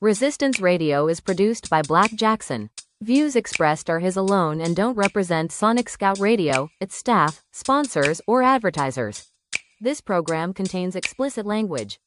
Resistance Radio is produced by blckjcksn. Views expressed are his alone and don't represent Sonic Scout Radio, its staff, sponsors, or advertisers. This program contains explicit language.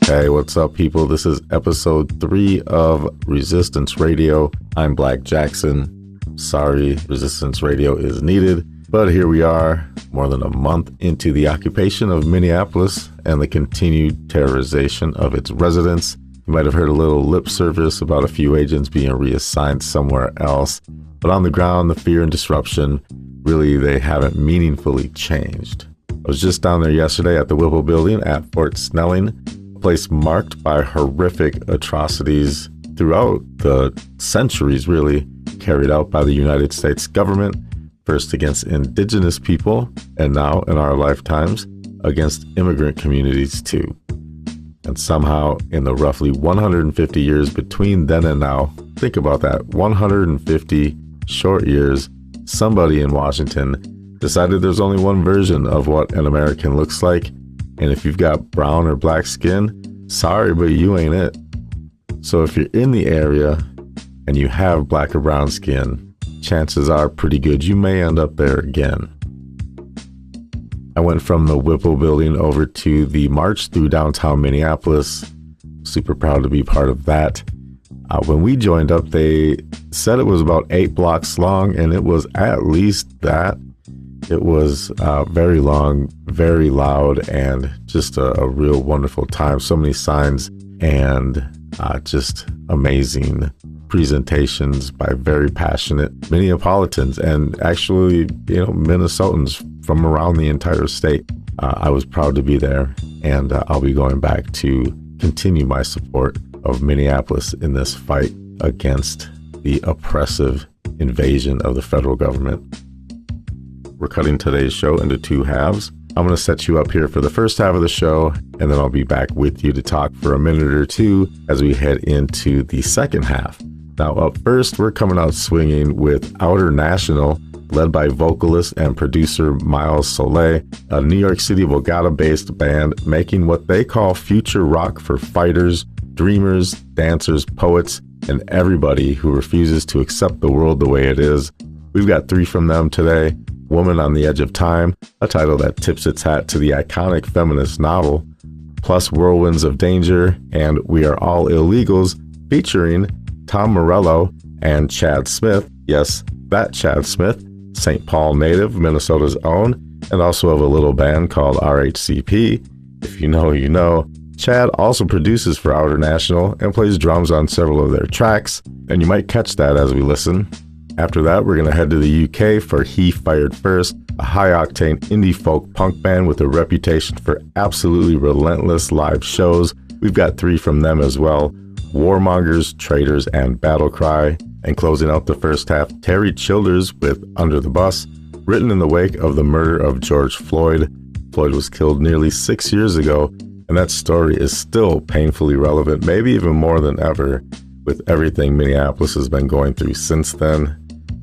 Hey, what's up, people? This is episode 3 of Resistance Radio. I'm blckjcksn. Sorry, Resistance Radio is needed, but here we are, more than a month into the occupation of Minneapolis and the continued terrorization of its residents. You might have heard a little lip service about a few agents being reassigned somewhere else, but on the ground, the fear and disruption, really, they haven't meaningfully changed. I was just down there yesterday at the Whipple building at Fort Snelling, a place marked by horrific atrocities throughout the centuries, really, carried out by the United States government, first against indigenous people, and now in our lifetimes, against immigrant communities too. And somehow, in the roughly 150 years between then and now, think about that, 150 short years, somebody in Washington decided there's only one version of what an American looks like. And if you've got brown or black skin, sorry, but you ain't it. So if you're in the area and you have black or brown skin, chances are pretty good you may end up there again. I went from the Whipple building over to the march through downtown Minneapolis. Super proud to be part of that. When we joined up, they said it was about 8 blocks long, and it was at least that. It was very long, very loud, and just a real wonderful time. So many signs and just amazing presentations by very passionate Minneapolitans and actually, Minnesotans from around the entire state. I was proud to be there, and I'll be going back to continue my support of Minneapolis in this fight against the oppressive invasion of the federal government. We're cutting today's show into 2 halves. I'm going to set you up here for the first half of the show, and then I'll be back with you to talk for a minute or two as we head into the second half. Now, up first, we're coming out swinging with Outernational, led by vocalist and producer Miles Soleil, a New York City Bogota-based band making what they call future rock for fighters, dreamers, dancers, poets, and everybody who refuses to accept the world the way it is. We've got 3 from them today. Woman on the Edge of Time, a title that tips its hat to the iconic feminist novel, plus Whirlwinds of Danger and We Are All Illegals, featuring Tom Morello and Chad Smith. Yes, that Chad Smith, St. Paul native, Minnesota's own, and also of a little band called RHCP. If you know, you know. Chad also produces for Outernational and plays drums on several of their tracks, and you might catch that as we listen. After that, we're going to head to the UK for He Fired First, a high-octane indie folk punk band with a reputation for absolutely relentless live shows. We've got 3 from them as well, Warmongers, Traitors, and Battle Cry. And closing out the first half, Terry Childers with Under the Bus, written in the wake of the murder of George Floyd. Floyd was killed nearly 6 years ago, and that story is still painfully relevant, maybe even more than ever, with everything Minneapolis has been going through since then.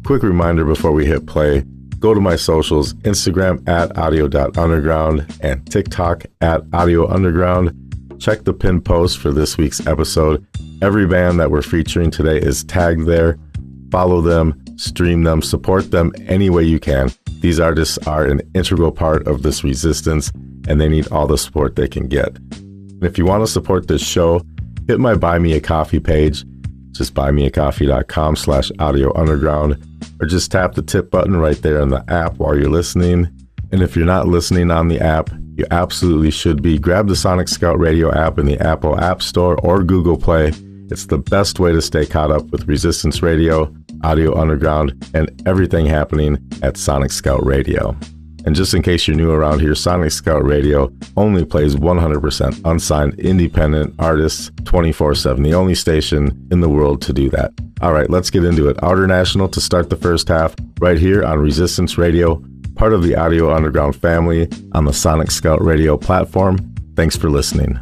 Quick reminder before we hit play, go to my socials, Instagram at audio.underground and TikTok at audiounderground. Check the pinned post for this week's episode. Every band that we're featuring today is tagged there. Follow them, stream them, support them any way you can. These artists are an integral part of this resistance, and they need all the support they can get. And if you want to support this show, hit my Buy Me a Coffee page. Just buymeacoffee.com/audiounderground, or just tap the tip button right there in the app while you're listening. And if you're not listening on the app, you absolutely should be. Grab the Sonic Scout Radio app in the Apple App Store or Google Play. It's the best way to stay caught up with Resistance Radio, Audio Underground, and everything happening at Sonic Scout Radio. And just in case you're new around here, Sonic Scout Radio only plays 100% unsigned independent artists 24/7, the only station in the world to do that. All right, let's get into it. Outernational to start the first half right here on Resistance Radio, part of the Audio Underground family on the Sonic Scout Radio platform. Thanks for listening.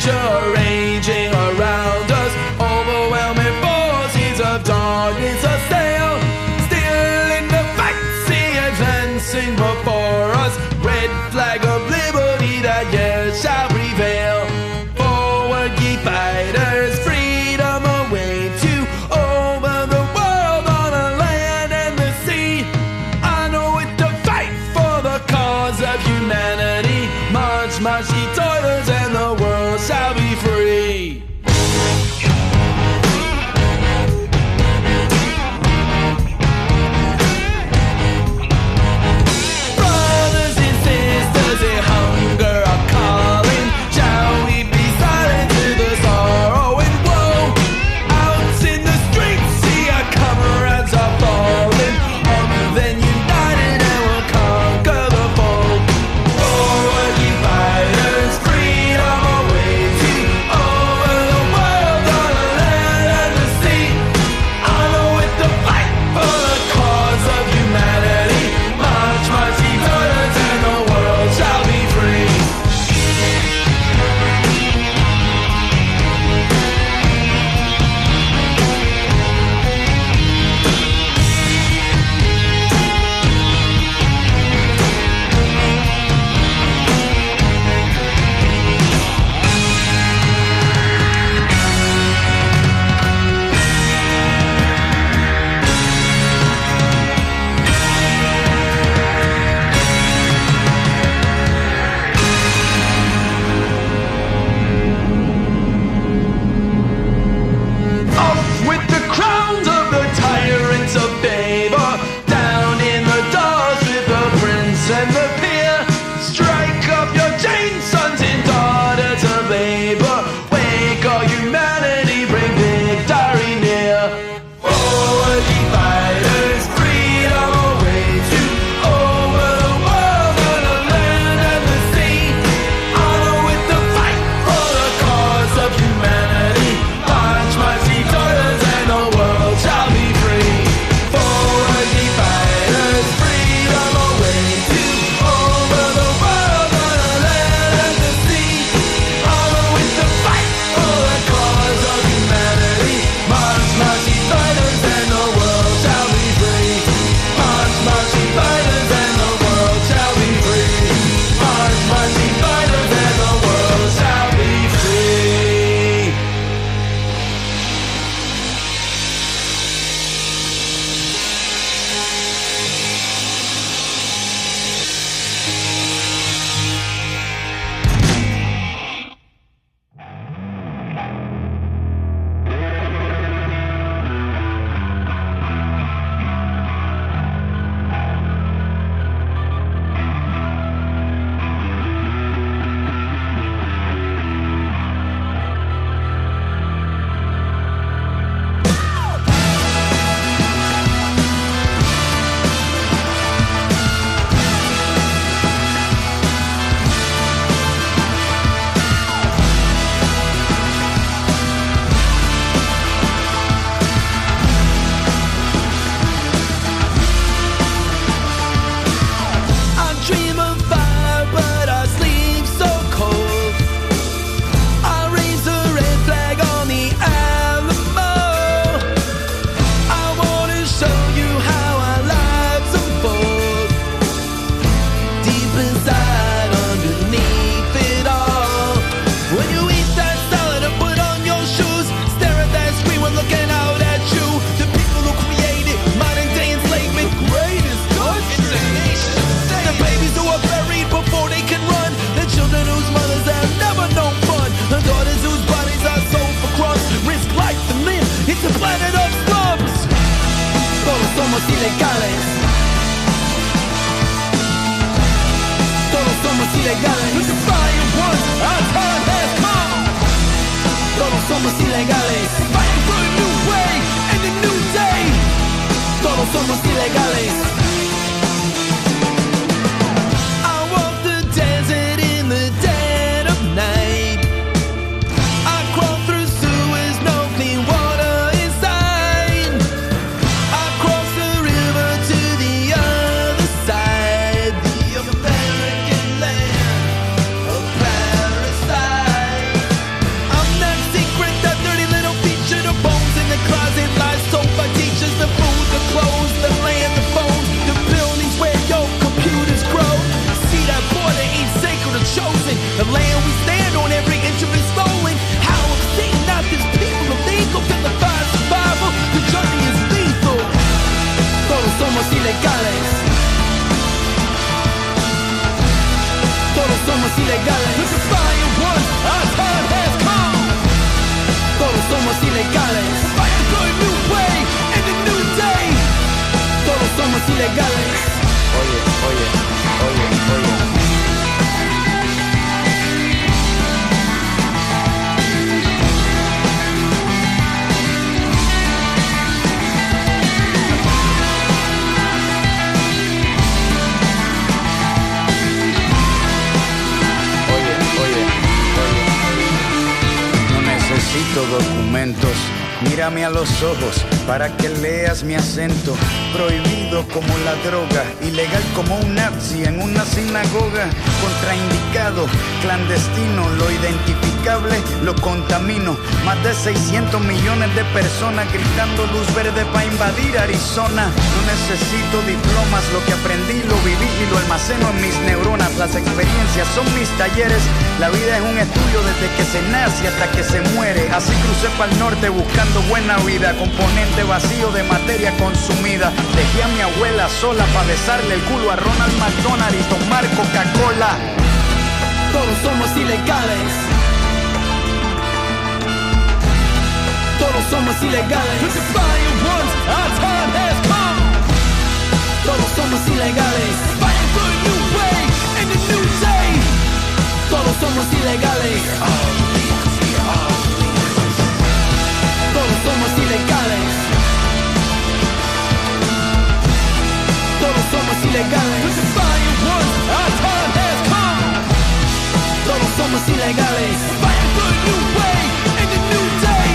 danger raging around us. Overwhelming forces of darkness assail. Still in the fight, see advancing before us. Red flag of liberty that yet shall prevail. Forward, ye fighters, freedom awaits you over the world, on the land and the sea. I know it's the fight for the cause of humanity. March, march, ye toilers, and the world shall be free. Brothers and sisters, the hunger are calling. Shall we be silent to the sorrow and woe? Out in the streets, see our comrades are falling. Armed and united, and we'll conquer the foe. Forward, ye fighters, freedom awaits you over the world, on the land and the sea. Honor with the fight for the cause of humanity. March, march, ye toilers, and the world shall be free. Off with the crowns of the tyrants of favor. Down in the dust with the prince and the peer. Strike up your chains, sons and daughters of labor. Wake all humanity, bring victory near. Forward, ye fighters, freedom awaits you over the world, on the land and the sea. Honor with the fight for the cause of humanity. March, march, ye toilers, and the world shall be free. Forward, ye fighters, freedom awaits you over the world, on the land and the sea. Honor with the fight for the cause of humanity. March, march, ye fighters, and the world shall be free. March, march, ye fighters, and the world shall be free. March, march, ye fighters, and the world shall be free. I dream of fire, but I sleep so cold. I raise the red flag on the Alamo. I wanna show you how our lives unfold. Deep inside, underneath it all. When you eat that salad and put on your shoes, stare at that screen when looking out at you. The people who created modern day enslavement, greatest country. The babies who are buried before they can run. The children whose mothers have never known fun. The daughters whose bodies are sold for crumbs. Risk life to live. It's a planet of slums. Todos somos ilegales. Todos somos ilegales. Look at fire once, our time has come. Todos somos ilegales. Fighting for a new way and a new day. Todos somos ilegales. I walk the desert in the dead of night. I crawl through sewers, no clean water inside. I cross the river to the other side. The American land of parasite. somos ilegales. Look at fire once, our time has come. Todos somos ilegales. Fighting for a new way and a new day. Todos somos ilegales. Oye, oye, oye, oye. Necesito documentos, mírame a los ojos para que leas mi acento. Prohibido como la droga, ilegal como un nazi en una sinagoga. Contraindicado, clandestino, lo identificable lo contamino. Más de 600 millones de personas gritando luz verde para invadir Arizona. No necesito diplomas, lo que aprendí lo viví y lo almaceno en mis neuronas. Las experiencias son mis talleres, la vida es un estudio desde que se nace hasta que se muere. Así crucé para el norte buscando buena vida, componente vacío de materia consumida. Dejé a mi abuela sola para besarle el culo a Ronald McDonald y tomar Coca-Cola. Todos somos ilegales. Todos somos ilegales. Look at fire once, our time has come. Todos somos ilegales. Fighting for a new way and a new day. Todos somos ilegales. Todos somos ilegales. Todos somos ilegales. Look at fire once, our time has come. Todos somos ilegales. Fighting for a new way and a new day.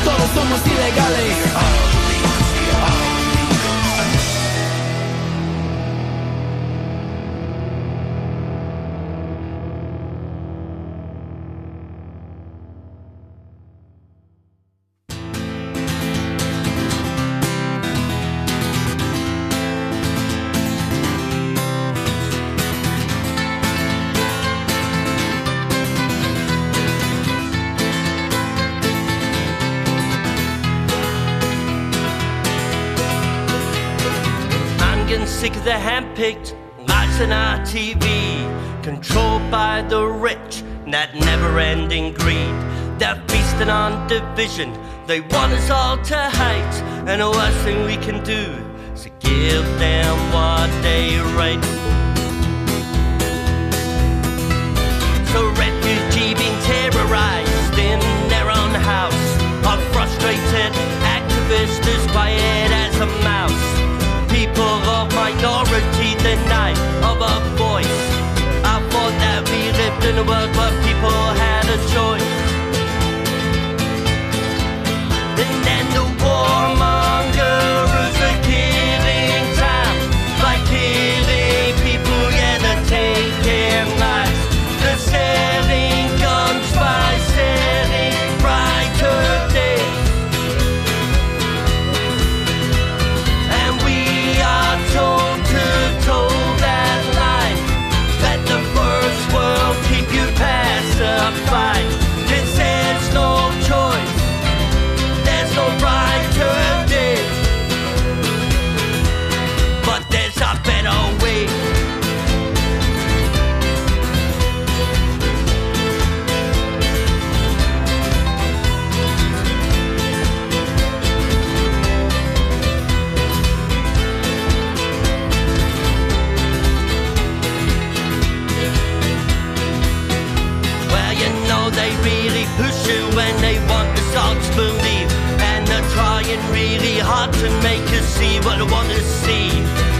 Todos somos ilegales. Sick of the hand-picked lives on our TV, controlled by the rich and that never-ending greed. They're feasting on division, they want us all to hate, and the worst thing we can do is to give them what they rate. So refugee being terrorized in their own house, a frustrated activist as quiet as a mouse. People of minority denied of a voice. I thought that we lived in a world where people had a choice. And then the warmongers are killing time by killing people, yeah, they're taking lives. They're selling guns by selling brighter days. Told to toe that line, let the first world keep you pacified. 'Cause there's no choice, there's no brighter day, but there's a better way. They really push you when they want us all to believe, and they're trying really hard to make us see what they want to see.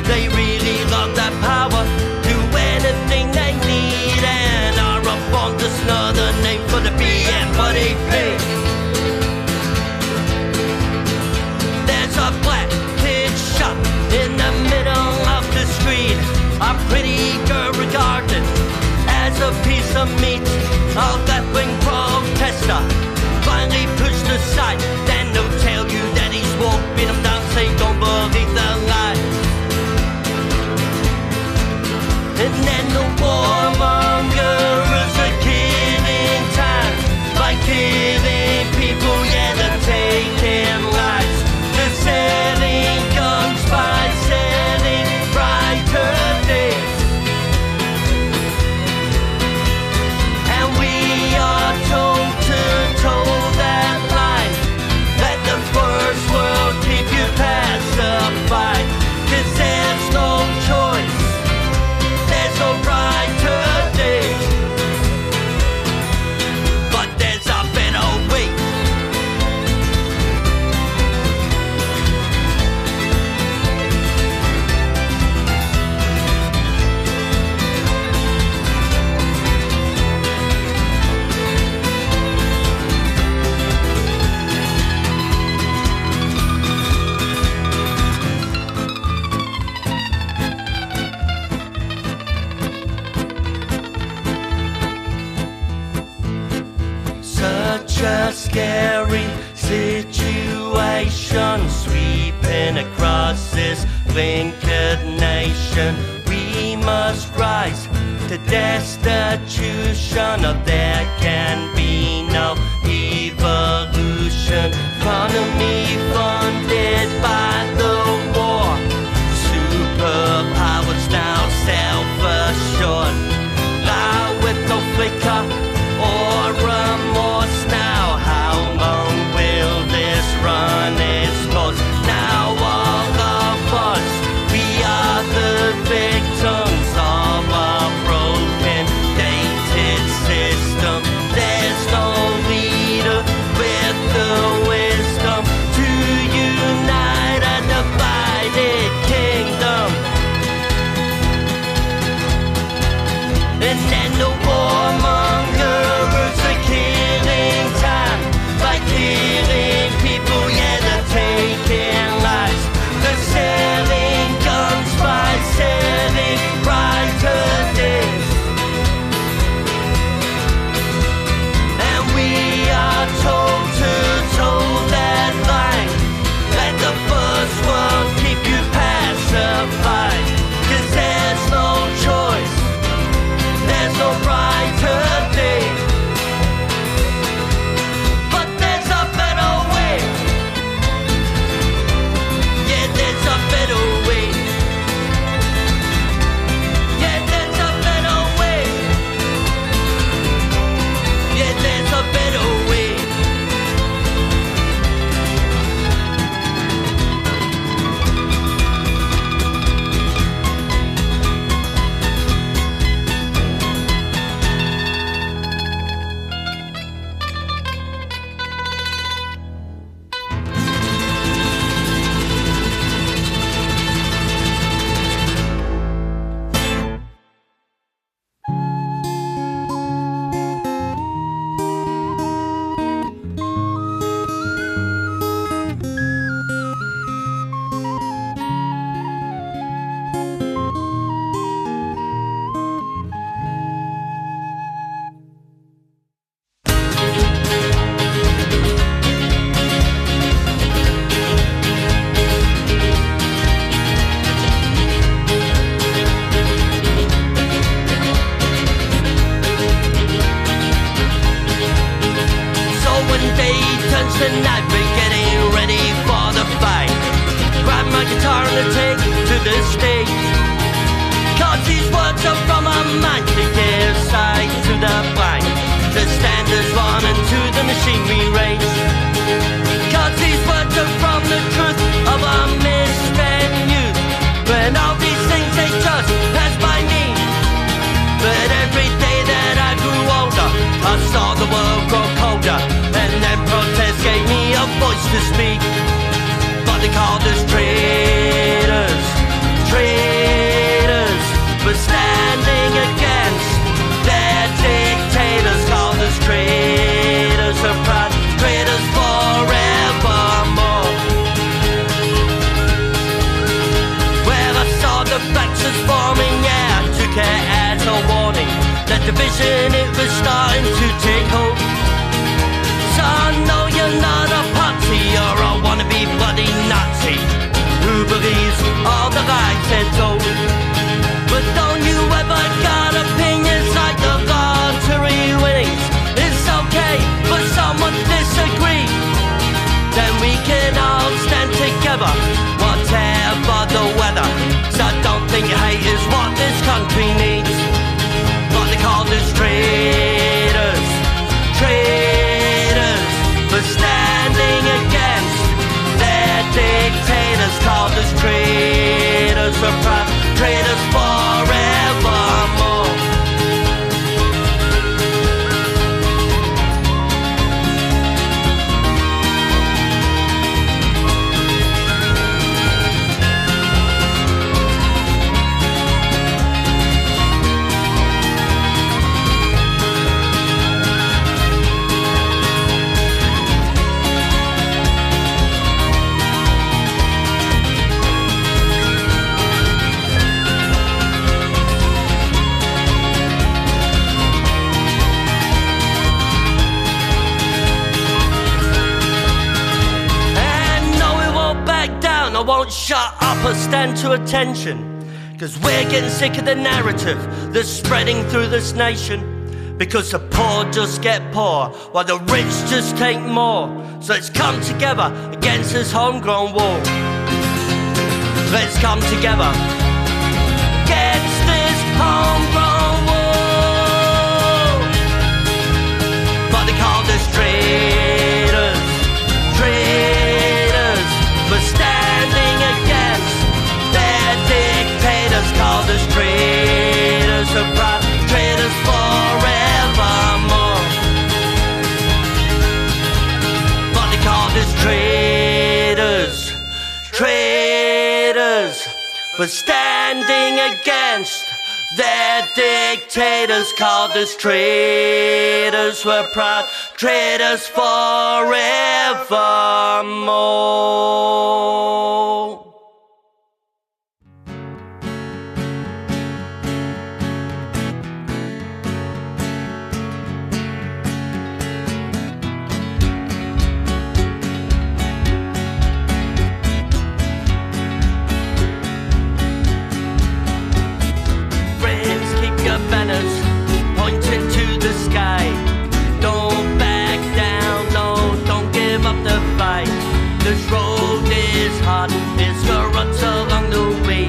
They really love that power, do anything they need, and are up on just another name for the BMWP. There's a black kid shot in the middle of the street, a pretty girl regarded as a piece of meat. A left-wing protester finally pushed aside. Then they'll tell you that he's walking them down, say don't believe the lie. And then the warmongers are killing time by killing people, yeah, they're taking lives. They're selling guns by selling brighter days. such a scary situation sweeping across this blinkered nation. We must rise to destitution, or there can be no evolution. Economy funded by the war, superpowers now self-assured. Lie with no flicker or remorse now. How long will this run its course? Now all of us, we are the victims of a broken, dated system. There's no leader with the wisdom to unite a divided kingdom. And then the warmongers are killing time by killing people, yeah, they're taking lives. They're selling guns by selling brighter days. And we are told to toe that line. Let the first world keep you pacified, 'cause there's no choice, there's no brighter day. But there's a better way. Yeah, there's a better way. Yeah, there's a better way. Yeah, there's a better way. Tonight we're getting ready for the fight. Grab my guitar and take to the stage, 'cause these words are from our mind to give sight to the blind. The standards run into the machinery race, 'cause these words are from the truth of our misspent youth. When all these things they just pass by me, but every day that I grew older, I saw the world grow colder, and then protest gave me a voice to speak. But they called us traitors, traitors, but standing against their dictators. Called us traitors of pride, traitors forevermore. Well, I saw the fractures forming, yeah, I took it as a warning. That division, it was starting to take hold. So no, you're not a party, you're a wannabe bloody Nazi who believes all the lies they're told. But don't you ever got opinions like the lottery winnings? It's okay for someone to disagree, then we can all stand together, whatever the weather. So I don't think hate is what this country needs. But they called us traitors, shut up or stand to attention, 'cause we're getting sick of the narrative that's spreading through this nation. Because the poor just get poor, while the rich just take more. So let's come together against this homegrown war. Let's come together against this homegrown war. But they called us traitors, traitors, for standing against their dictators. Called us traitors, so proud, traitors forevermore. But they called us traitors, traitors, for standing against their dictators. Called us traitors, we're proud, traitors forevermore. Banners pointing to the sky. Don't back down, no, don't give up the fight. This road is hard, it's got ruts along the way,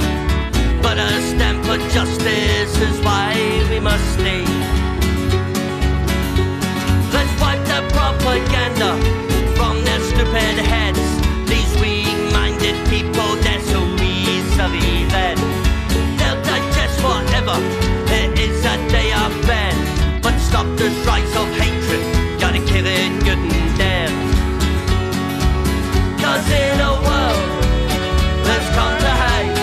but a stand for justice is why we must stay. Let's wipe the propaganda from their stupid heads. These weak-minded people, they're so easily led. They'll digest whatever it is that they are fed, but stop this rise of hatred, gotta kill it good and dead. 'Cause in a world that's come to hate,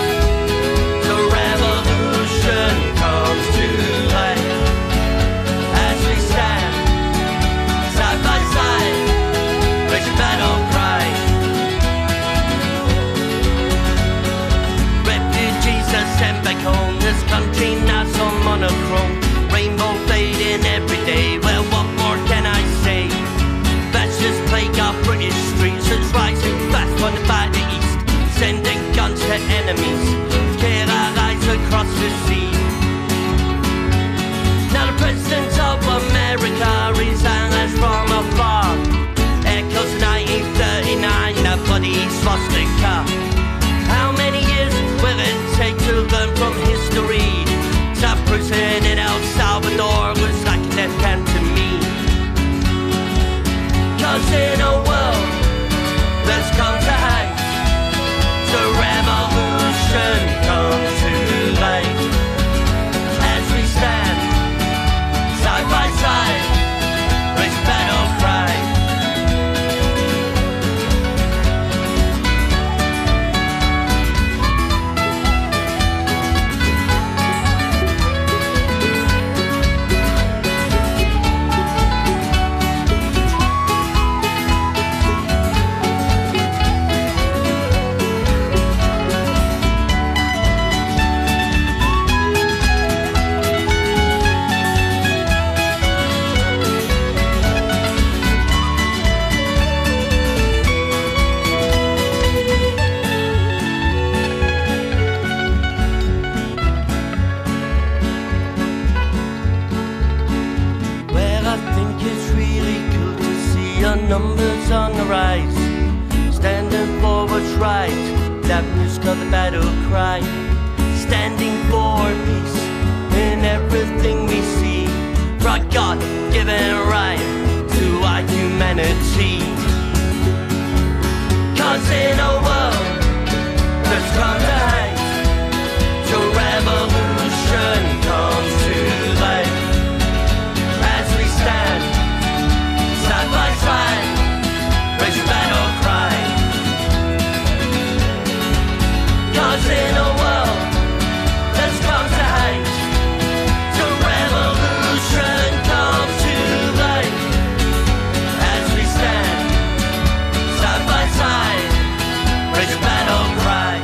the revolution comes to light. As we stand side by side, raise a battle cry. Refugees are sent back home, this country now so monochrome. Rainbow fading every day, well what more can I say? Fascist plague our British streets, it's rising fast on by the east, sending guns to enemies, tear our eyes across the sea. Now the President of America resigns from afar, echoes 1939, a bloody swastika. How many years will it take to learn from history? That prison in El Salvador was like a death camp to me. 'Cause in a world that's come to hate, the revolution comes to light. As we stand side by side, raise battle cry. Numbers on the rise, standing for what's right, that music of the battle cry, standing for peace in everything we see, for our God-given right to our humanity. 'Cause in a world that's come to hate, the revolution comes to light. As we stand side by side, raise a battle cry. 'Cause in a world that's come to hate, the revolution comes to light. As we stand side by side, raise a battle cry.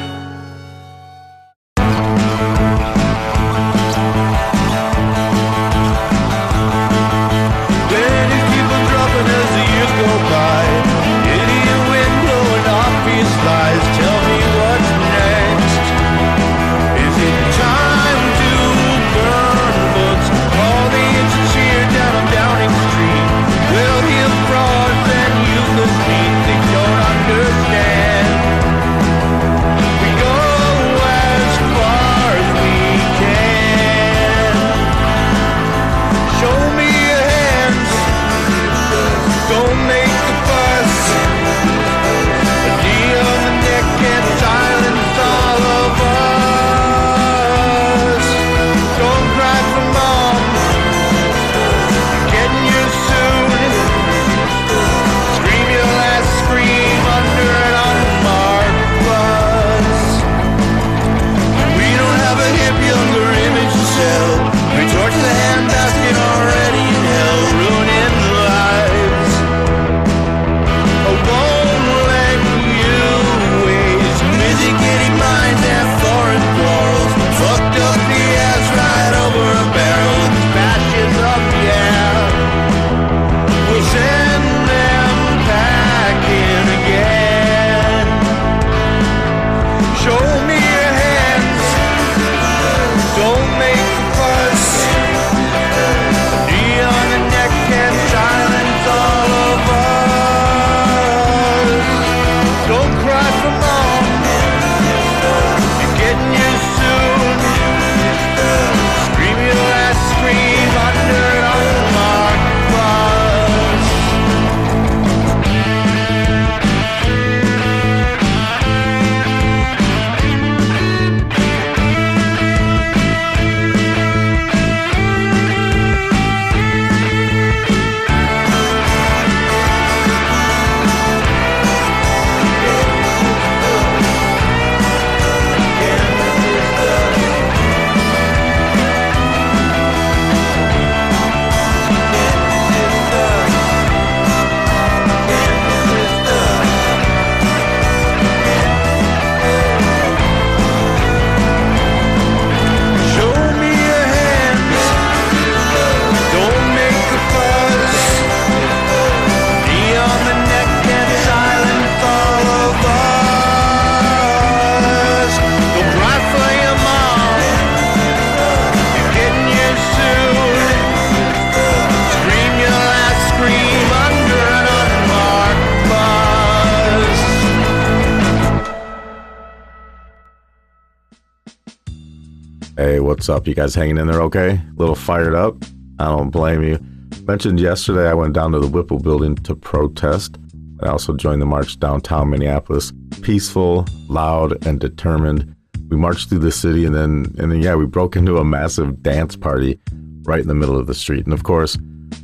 Hey, what's up? You guys hanging in there okay? A little fired up? I don't blame you. Mentioned yesterday I went down to the Whipple building to protest. I also joined the march downtown Minneapolis. Peaceful, loud, and determined. We marched through the city and then we broke into a massive dance party right in the middle of the street. And of course,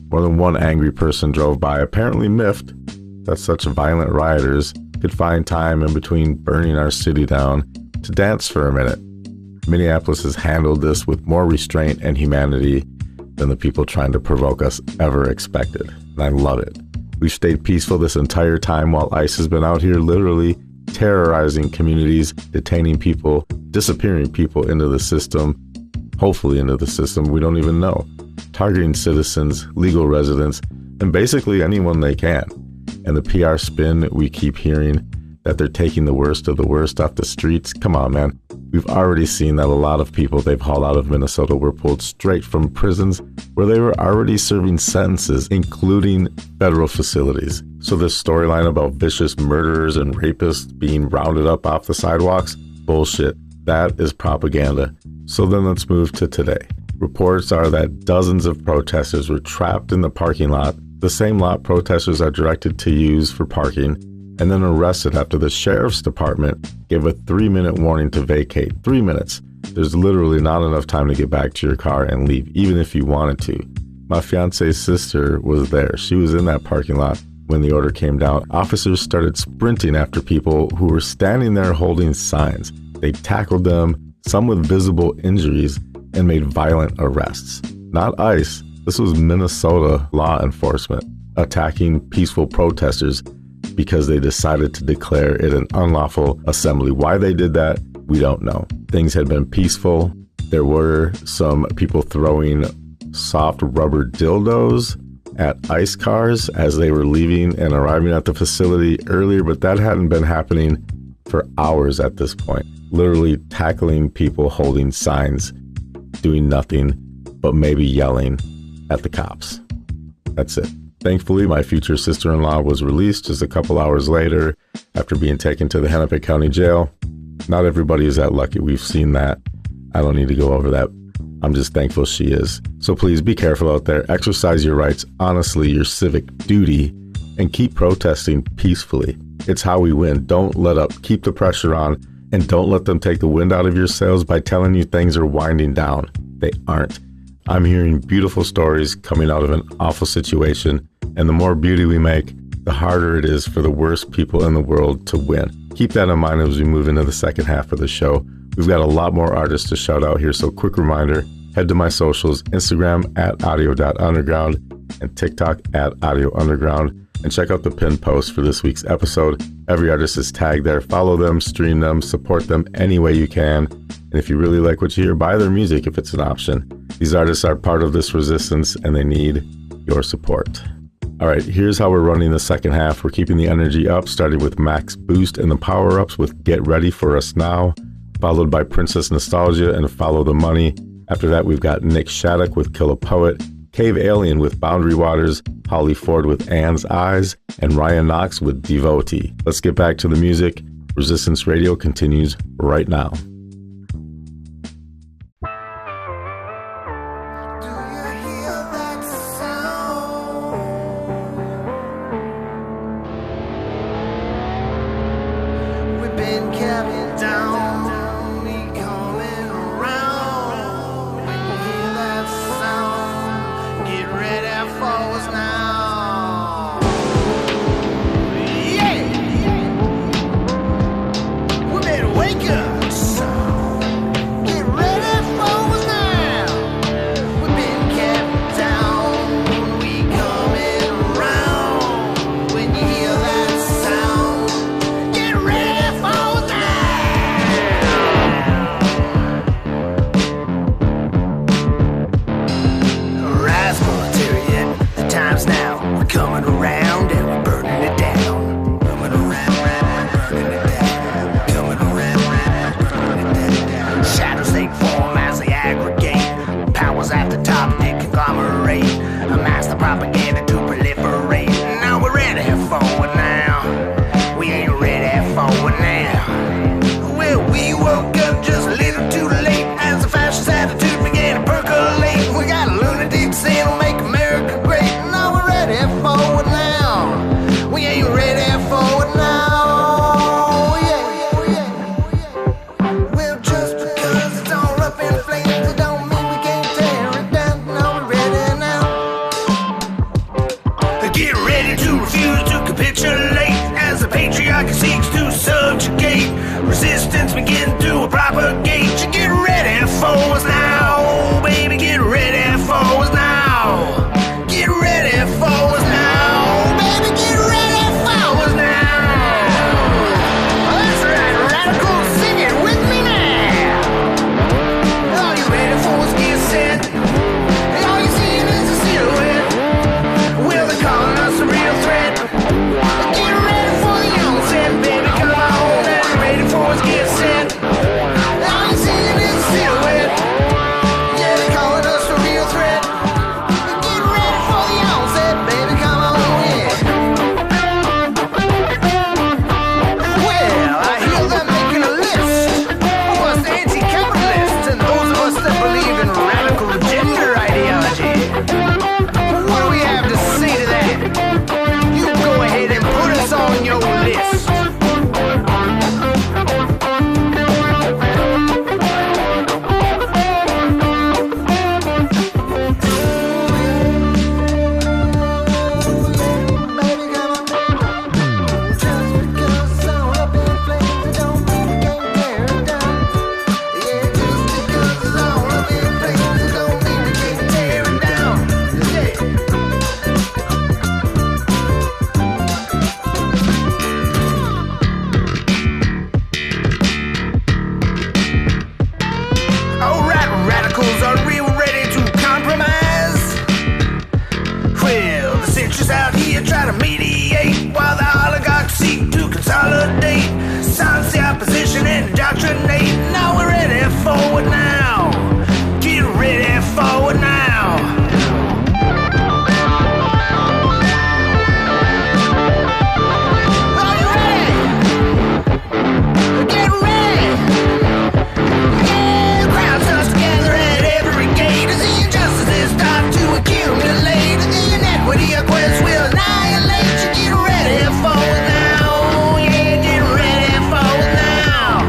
more than one angry person drove by, apparently miffed that such violent rioters could find time in between burning our city down to dance for a minute. Minneapolis has handled this with more restraint and humanity than the people trying to provoke us ever expected. And I love it. We've stayed peaceful this entire time while ICE has been out here literally terrorizing communities, detaining people, disappearing people into the system, hopefully into the system, we don't even know, targeting citizens, legal residents, and basically anyone they can. And the PR spin we keep hearing that they're taking the worst of the worst off the streets. Come on, man. We've already seen that a lot of people they've hauled out of Minnesota were pulled straight from prisons where they were already serving sentences, including federal facilities. So this storyline about vicious murderers and rapists being rounded up off the sidewalks, bullshit. That is propaganda. So then let's move to today. Reports are that dozens of protesters were trapped in the parking lot, the same lot protesters are directed to use for parking, and then arrested after the sheriff's department gave a 3-minute warning to vacate. 3 minutes. There's literally not enough time to get back to your car and leave, even if you wanted to. My fiance's sister was there. She was in that parking lot when the order came down. Officers started sprinting after people who were standing there holding signs. They tackled them, some with visible injuries, and made violent arrests. Not ICE. This was Minnesota law enforcement attacking peaceful protesters because they decided to declare it an unlawful assembly. Why they did that, we don't know. Things had been peaceful. There were some people throwing soft rubber dildos at ICE cars as they were leaving and arriving at the facility earlier, but that hadn't been happening for hours at this point. Literally tackling people holding signs, doing nothing but maybe yelling at the cops. That's it. Thankfully, my future sister-in-law was released just a couple hours later after being taken to the Hennepin County Jail. Not everybody is that lucky. We've seen that. I don't need to go over that. I'm just thankful she is. So please be careful out there. Exercise your rights, honestly, your civic duty, and keep protesting peacefully. It's how we win. Don't let up. Keep the pressure on, and don't let them take the wind out of your sails by telling you things are winding down. They aren't. I'm hearing beautiful stories coming out of an awful situation, and the more beauty we make, the harder it is for the worst people in the world to win. Keep that in mind as we move into the second half of the show. We've got a lot more artists to shout out here, so quick reminder, head to my socials, Instagram @audio.underground and TikTok @audiounderground, and check out the pinned post for this week's episode. Every artist is tagged there. Follow them, stream them, support them any way you can. And if you really like what you hear, buy their music if it's an option. These artists are part of this resistance and they need your support. All right, here's how we're running the second half. We're keeping the energy up, starting with Max Boost and the Powerups with Get Ready For Us Now, followed by Princess Nostalgia and Follow the Money. After that, we've got Nick Shattuck with Kill a Poet, Cave Alien with Boundary Waters, Holly Ford with Anne's Eyes, and Ryan Knox with Devotee. Let's get back to the music. Resistance Radio continues right now. Well, we woke up just a little too late as the fascists begin to propagate. You get ready for us now, baby, get ready for us now. Get ready for us now, baby, get ready for us now. That's right, radicals, sing it with me now. Are you ready for us, get set? And all you're seeing is a silhouette. Well, they're calling us a real threat. Get ready for the onset, baby, come on. And ready for us, get set. And all you're seeing is a silhouette. Yeah, they're calling us a real threat. Get ready for the onset, baby, come on, yeah. Well, I hear them making a list of us anti-capitalists and those of us that believe in radical gender ideology. What do we have to say to that? You go ahead and put us on your list. Baby, come on. Just because it's all up in flames, it don't mean it can't tear it down. Yeah, just because it's all up in flames, it don't mean it can't tear it down. Yeah. Alright, radicals, are we ready to compromise? Well, the citrus out here try to mediate while the oligarchs seek to consolidate. Silence the opposition and indoctrinate. Now we're ready forward now. Get ready forward now. Are you ready? Get ready. Yeah, crowds us together at every gate as the injustices start to accumulate. The inequity of quest will annihilate. You get ready for it now. Yeah, get ready for it now.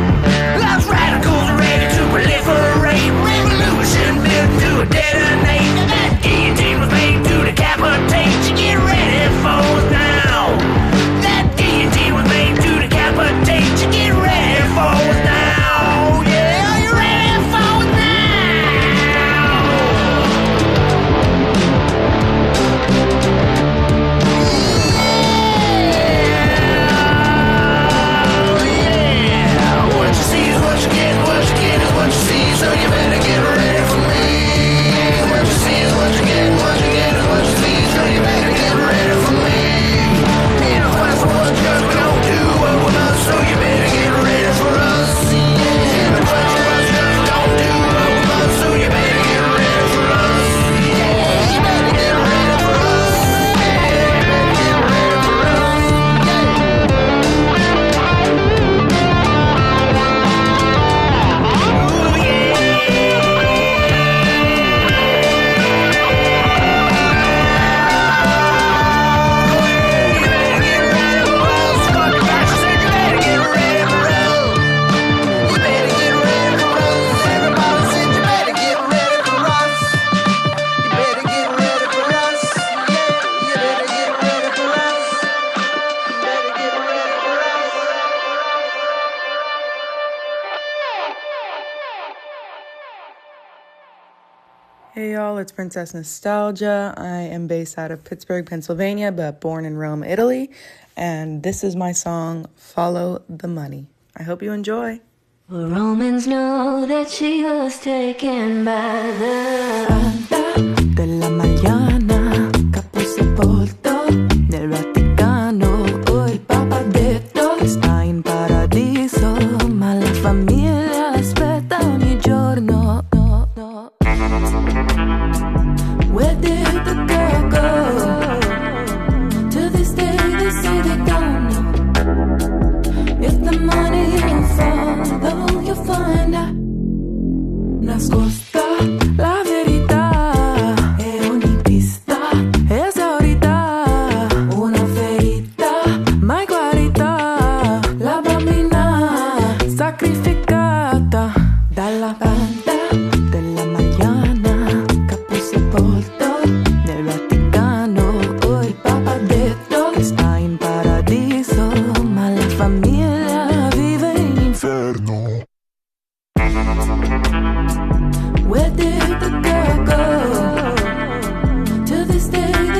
Us radicals are ready to proliferate. Revolution built to detonate. That guillotine was made to decapitate. You get ready for it now. That guillotine was made to decapitate. You get ready for it now. Yeah, are you ready for it now? Yeah, what you see is what you get, what you get is what you see, so you better get ready for me. What you see is what you get, what you get is what you see, so you better get ready for me. In a class of what just we don't do what with us, so you better get ready for us. In a class of what just don't do what with us, so you better get ready for us. Yeah, you better get ready for us. Yeah, you better get ready for us. Ooh, yeah. You better get ready for us. Fuck the fascists, said you better get ready for us. You better get ready for us. Everybody said you better get ready for us. You better get ready for us. Yeah, you better get ready for us. You better get ready for us. Hey y'all, it's Princess Nostalgia. I am based out of Pittsburgh, Pennsylvania, but born in Rome, Italy. And this is my song, Follow the Money. I hope you enjoy. The Romans know that she was taken by the della Mariana, capo sepolto nel Vaticano. Oh, il Papa ha detto che sta in paradiso, ma la famiglia aspetta ogni giorno. No, no. Where did the girl go? To this day they say they don't know. If the money you follow, you'll find out. Nascosta la verità.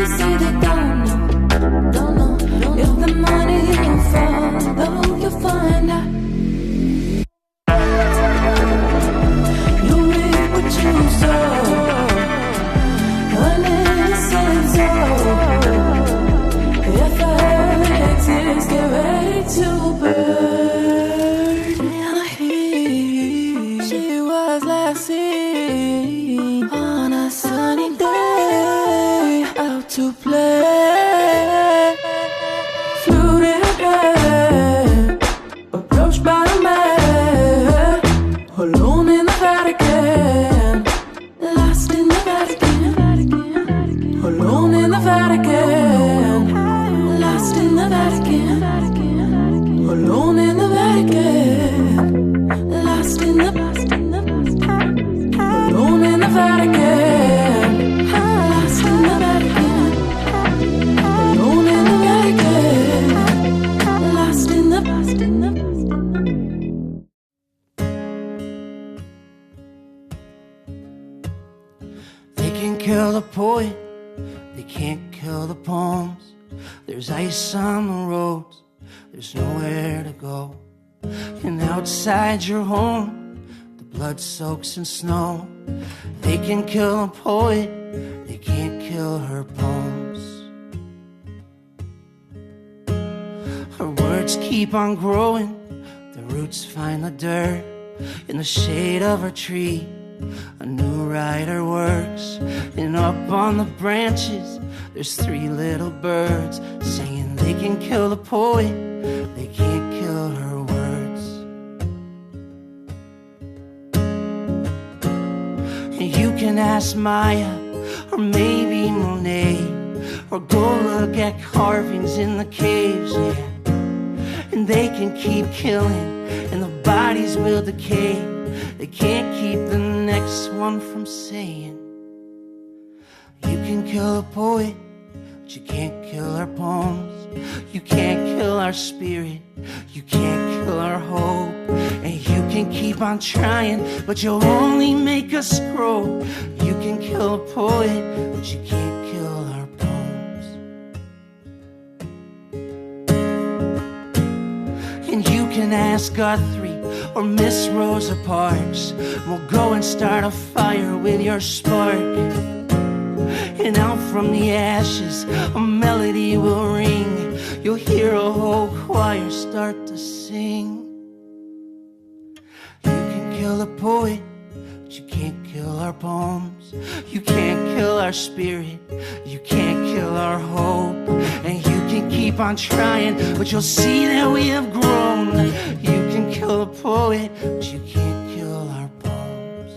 you say they don't know. If the money will follow, you'll find out. You reap what you sow. Unnecessary soul. If the hell exists, get ready to burn. She was last seen on a sunny day, out to play. Flew in a bed, approached by a man, alone in the Vatican, lost in the Vatican, alone in the Vatican, lost in the Vatican, alone in the Vatican, lost in the alone in the Vatican, lost in the Vatican, alone in the Vatican, lost in the They can kill the poet, they can't kill the poems. There's ice on the roads, there's nowhere to go. And outside your home, the blood soaks in snow. They can kill a poet, they can't kill her poems. Her words keep on growing, the roots find the dirt. In the shade of her tree, a new writer works. And up on the branches, there's 3 little birds saying they can kill the poet, they can't kill her words. And you can ask Maya, or maybe Monet, or go look at carvings in the caves, yeah. And they can keep killing, and the bodies will decay. They can't keep the next one from saying, you can kill a poet, but you can't kill our poems. You can't kill our spirit, you can't kill our hope. And you can keep on trying, but you'll only make us grow. You can kill a poet, but you can't kill our poems. And you can ask Guthrie or Miss Rosa Parks. We'll go and start a fire with your spark. And out from the ashes, a melody will ring. You'll hear a whole choir start to sing. You can kill a poet, but you can't kill our poems. You can't kill our spirit, you can't kill our hope. And you can keep on trying, but you'll see that we have grown. You can kill a poet, but you can't kill our poems.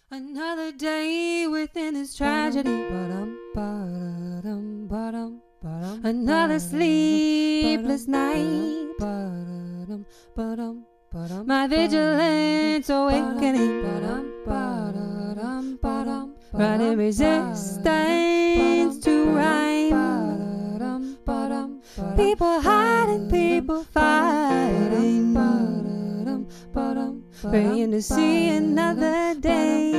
Another day within this tragedy. Another sleepless night. My vigilance awakening. Running resistance to rhyme. People hiding, people fighting. Praying to see another day.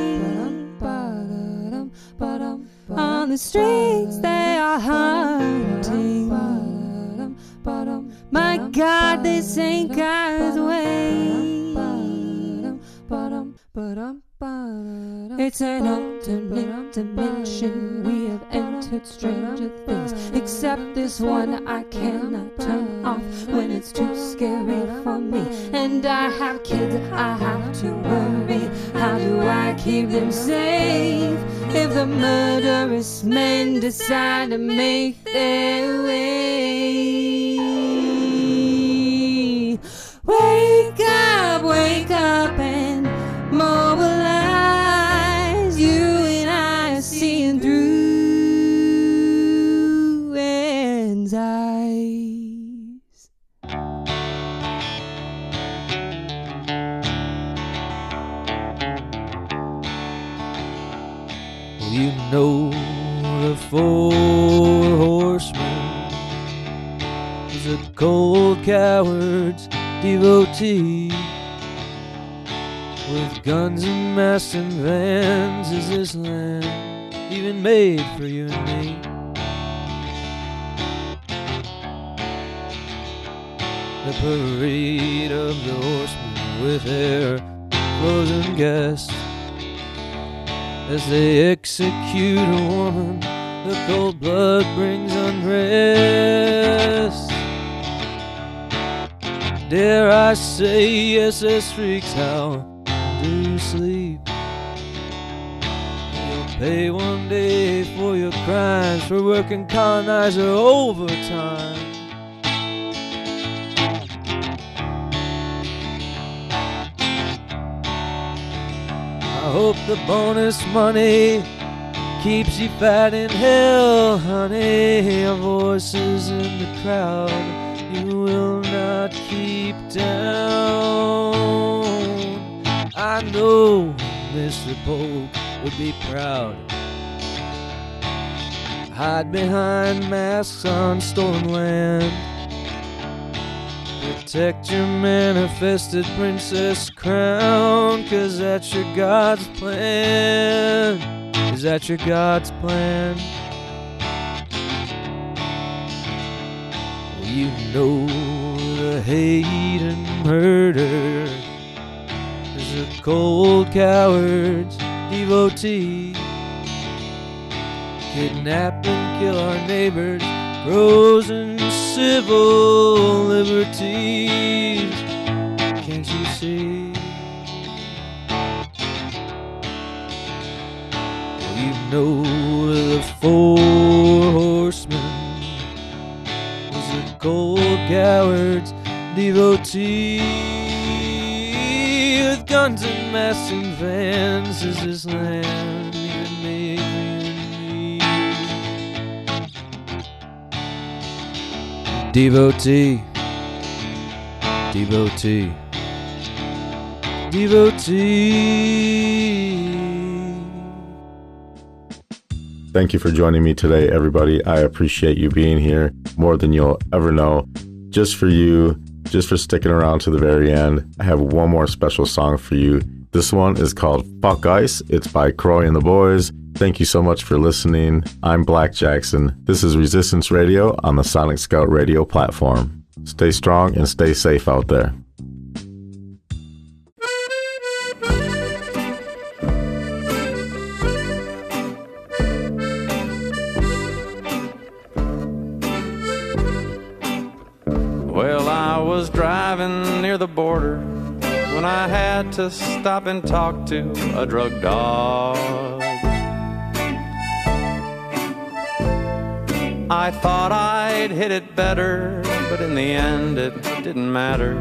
On the streets they are hunting. My God, this ain't God's way. It's an alternate dimension. We have entered stranger things. Except this one I cannot turn off when it's too scary for me. And I have kids, I have to worry. How do I keep them safe if the murderous men decide to make their way? Wake up and mobilize. You and I are seeing through men's eyes. Well, you know the four horsemen was a cold coward's devotee. With guns and masks and vans, is this land even made for you and me? The parade of the horsemen with their frozen guests, as they execute a woman, the cold blood brings unrest. Dare I say, SS freaks, how do you sleep? You'll pay one day for your crimes, for working colonizer overtime. I hope the bonus money keeps you fat in hell, honey. Our voices in the crowd you will not keep down. I know Mr. Polk would be proud. Hide behind masks on stolen land. Protect your manifested princess crown, 'cause that's your God's plan. Is that your God's plan? You know the hate and murder is a cold coward's devotee. Kidnap and kill our neighbors, frozen civil liberties. Can't you see? You know the four horsemen was a cold coward's devotee. With guns and masks and vans, is this land even made for you and me? Devotee, devotee, devotee. Thank you for joining me today, everybody. I appreciate you being here more than you'll ever know. Just for you, just for sticking around to the very end, I have one more special song for you. This one is called Fuck Ice. It's by Croy and the Boys. Thank you so much for listening. I'm Black Jackson. This is Resistance Radio on the Sonic Scout Radio platform. Stay strong and stay safe out there. Well, I was driving near the border when I had to stop and talk to a drug dog. I thought I'd hit it better, but in the end it didn't matter.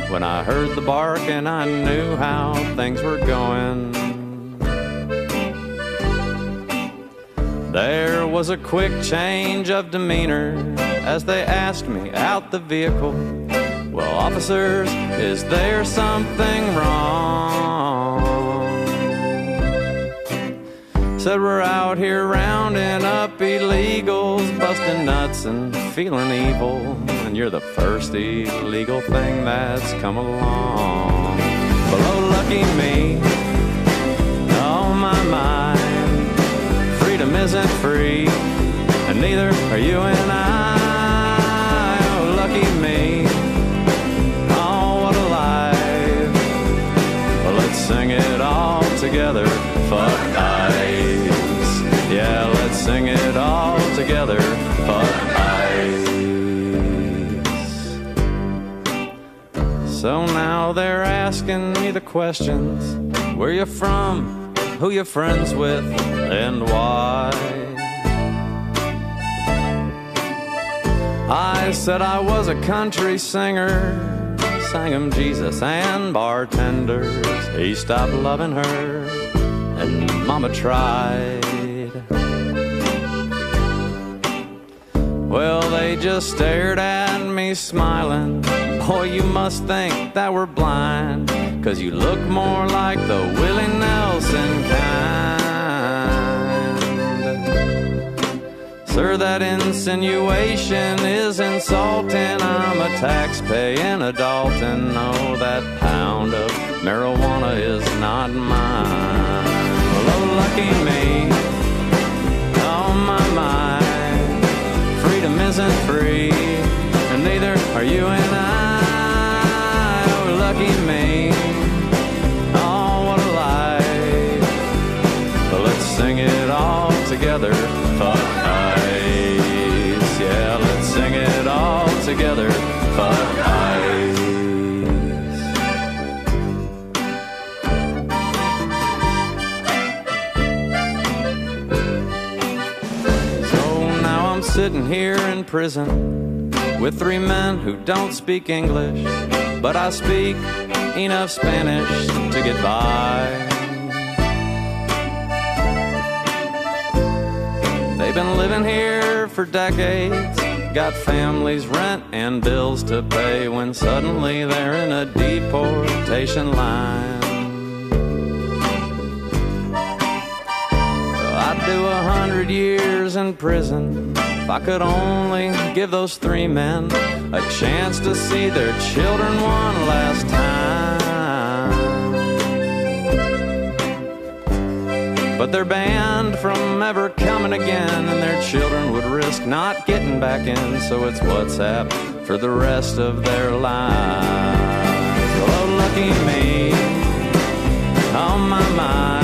When I heard the bark and I knew how things were going. There was a quick change of demeanor as they asked me out the vehicle. Well, officers, is there something wrong? Said we're out here rounding up illegals, busting nuts and feeling evil, and you're the first illegal thing that's come along. But oh, lucky me, oh my mind, freedom isn't free, and neither are you and I. Oh, lucky me, oh, what a life. Well, let's sing it all together. Fuck ice. Yeah, let's sing it all together. Fuck ice. So now they're asking me the questions. Where you from? Who you friends with? And why? I said I was a country singer, sang him Jesus and bartenders. He stopped loving her, and Mama tried. Well, they just stared at me smiling. Boy, you must think that we're blind, 'cause you look more like the Willie Nelson kind. Sir, that insinuation is insulting. I'm a tax-paying adult and know that pound of marijuana is not mine. Well, oh, lucky me, oh my mind, freedom isn't free, and neither are you and I. Oh, lucky me, oh, what a life. Well, let's sing it all together. Fuck ice. Yeah, let's sing it all together. Fuck ice. So now I'm sitting here in prison with 3 men who don't speak English, but I speak enough Spanish to get by. They've been living here for decades, got families, rent, and bills to pay, when suddenly they're in a deportation line. Well, I'd do 100 years in prison if I could only give those 3 men a chance to see their children one last time. But they're banned from ever coming again, and their children would risk not getting back in, so it's WhatsApp for the rest of their lives. Well, oh, lucky me, oh my mind,